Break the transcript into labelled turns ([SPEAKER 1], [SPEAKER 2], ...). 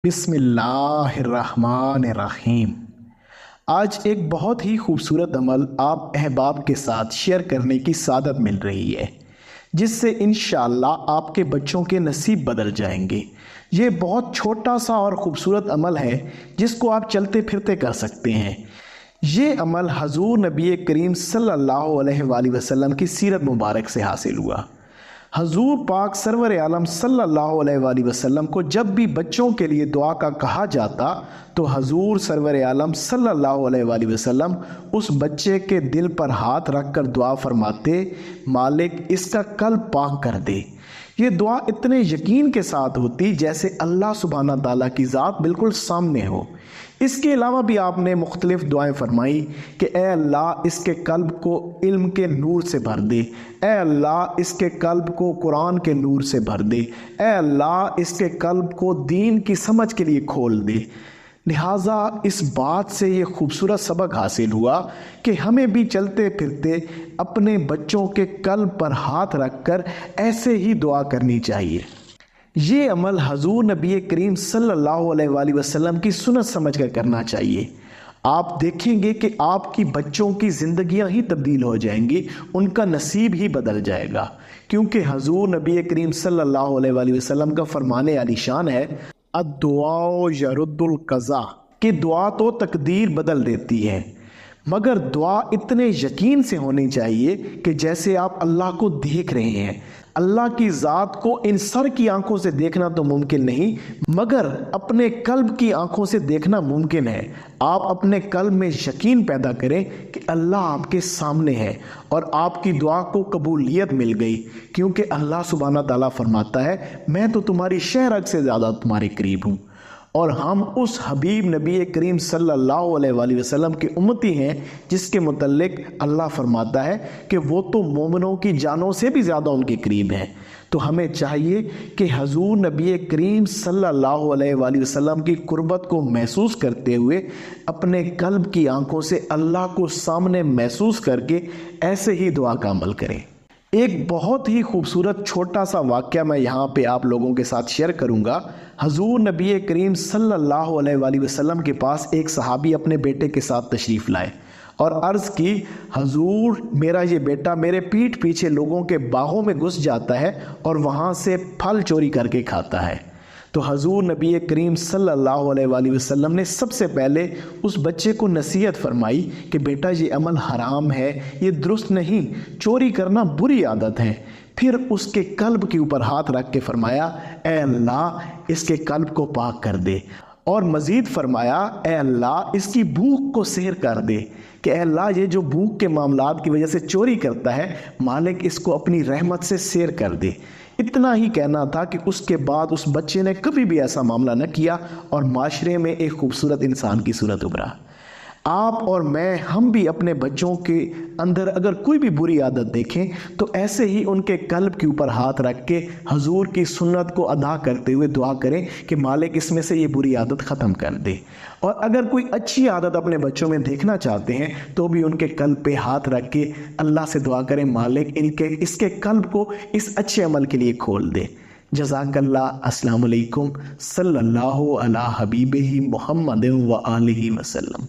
[SPEAKER 1] بسم اللہ الرحمن الرحیم۔ آج ایک بہت ہی خوبصورت عمل آپ احباب کے ساتھ شیئر کرنے کی سعادت مل رہی ہے، جس سے انشاءاللہ آپ کے بچوں کے نصیب بدل جائیں گے۔ یہ بہت چھوٹا سا اور خوبصورت عمل ہے جس کو آپ چلتے پھرتے کر سکتے ہیں۔ یہ عمل حضور نبی کریم صلی اللہ علیہ وآلہ وسلم کی سیرت مبارک سے حاصل ہوا۔ حضور پاک سرور عالم صلی اللہ علیہ وآلہ وسلم کو جب بھی بچوں کے لیے دعا کا کہا جاتا تو حضور سرور عالم صلی اللہ علیہ وآلہ وسلم اس بچے کے دل پر ہاتھ رکھ کر دعا فرماتے، مالک اس کا قلب پاک کر دے۔ یہ دعا اتنے یقین کے ساتھ ہوتی جیسے اللہ سبحانہ تعالیٰ کی ذات بالکل سامنے ہو۔ اس کے علاوہ بھی آپ نے مختلف دعائیں فرمائی کہ اے اللہ اس کے قلب کو علم کے نور سے بھر دے، اے اللہ اس کے قلب کو قرآن کے نور سے بھر دے، اے اللہ اس کے قلب کو دین کی سمجھ کے لیے کھول دے۔ لہٰذا اس بات سے یہ خوبصورت سبق حاصل ہوا کہ ہمیں بھی چلتے پھرتے اپنے بچوں کے قلب پر ہاتھ رکھ کر ایسے ہی دعا کرنی چاہیے۔ یہ عمل حضور نبی کریم صلی اللہ علیہ وآلہ وسلم کی سنت سمجھ کر کرنا چاہیے۔ آپ دیکھیں گے کہ آپ کی بچوں کی زندگیاں ہی تبدیل ہو جائیں گی، ان کا نصیب ہی بدل جائے گا، کیونکہ حضور نبی کریم صلی اللہ علیہ وآلہ وسلم کا فرمان عالی شان ہے، الدعاء یرد القضاء، کہ دعا تو تقدیر بدل دیتی ہے، مگر دعا اتنے یقین سے ہونی چاہیے کہ جیسے آپ اللہ کو دیکھ رہے ہیں۔ اللہ کی ذات کو ان سر کی آنکھوں سے دیکھنا تو ممکن نہیں، مگر اپنے قلب کی آنکھوں سے دیکھنا ممکن ہے۔ آپ اپنے قلب میں یقین پیدا کریں کہ اللہ آپ کے سامنے ہے اور آپ کی دعا کو قبولیت مل گئی، کیونکہ اللہ سبحانہ تعالیٰ فرماتا ہے میں تو تمہاری شہرگ سے زیادہ تمہارے قریب ہوں۔ اور ہم اس حبیب نبی کریم صلی اللہ علیہ وآلہ وسلم کے امتی ہیں جس کے متعلق اللہ فرماتا ہے کہ وہ تو مومنوں کی جانوں سے بھی زیادہ ان کے قریب ہیں۔ تو ہمیں چاہیے کہ حضور نبی کریم صلی اللہ علیہ وآلہ وسلم کی قربت کو محسوس کرتے ہوئے اپنے قلب کی آنکھوں سے اللہ کو سامنے محسوس کر کے ایسے ہی دعا کا عمل کریں۔ ایک بہت ہی خوبصورت چھوٹا سا واقعہ میں یہاں پہ آپ لوگوں کے ساتھ شیئر کروں گا۔ حضور نبی کریم صلی اللہ علیہ وآلہ وسلم کے پاس ایک صحابی اپنے بیٹے کے ساتھ تشریف لائے اور عرض کی، حضور میرا یہ بیٹا میرے پیٹھ پیچھے لوگوں کے باغوں میں گھس جاتا ہے اور وہاں سے پھل چوری کر کے کھاتا ہے۔ تو حضور نبی کریم صلی اللہ علیہ وآلہ وسلم نے سب سے پہلے اس بچے کو نصیحت فرمائی کہ بیٹا یہ عمل حرام ہے، یہ درست نہیں، چوری کرنا بری عادت ہے۔ پھر اس کے قلب کے اوپر ہاتھ رکھ کے فرمایا، اے اللہ اس کے قلب کو پاک کر دے، اور مزید فرمایا اے اللہ اس کی بھوک کو سیر کر دے، کہ اے اللہ یہ جو بھوک کے معاملات کی وجہ سے چوری کرتا ہے، مالک اس کو اپنی رحمت سے سیر کر دے۔ اتنا ہی کہنا تھا کہ اس کے بعد اس بچے نے کبھی بھی ایسا معاملہ نہ کیا اور معاشرے میں ایک خوبصورت انسان کی صورت ابھرا۔ آپ اور میں ہم بھی اپنے بچوں کے اندر اگر کوئی بھی بری عادت دیکھیں تو ایسے ہی ان کے قلب کے اوپر ہاتھ رکھ کے حضور کی سنت کو ادا کرتے ہوئے دعا کریں کہ مالک اس میں سے یہ بری عادت ختم کر دے۔ اور اگر کوئی اچھی عادت اپنے بچوں میں دیکھنا چاہتے ہیں تو بھی ان کے قلب پہ ہاتھ رکھ کے اللہ سے دعا کریں، مالک اس کے قلب کو اس اچھے عمل کے لیے کھول دے۔ جزاک اللہ۔ السلام علیکم۔ صلی اللہ علی حبیبہ محمد و آلہ وسلم۔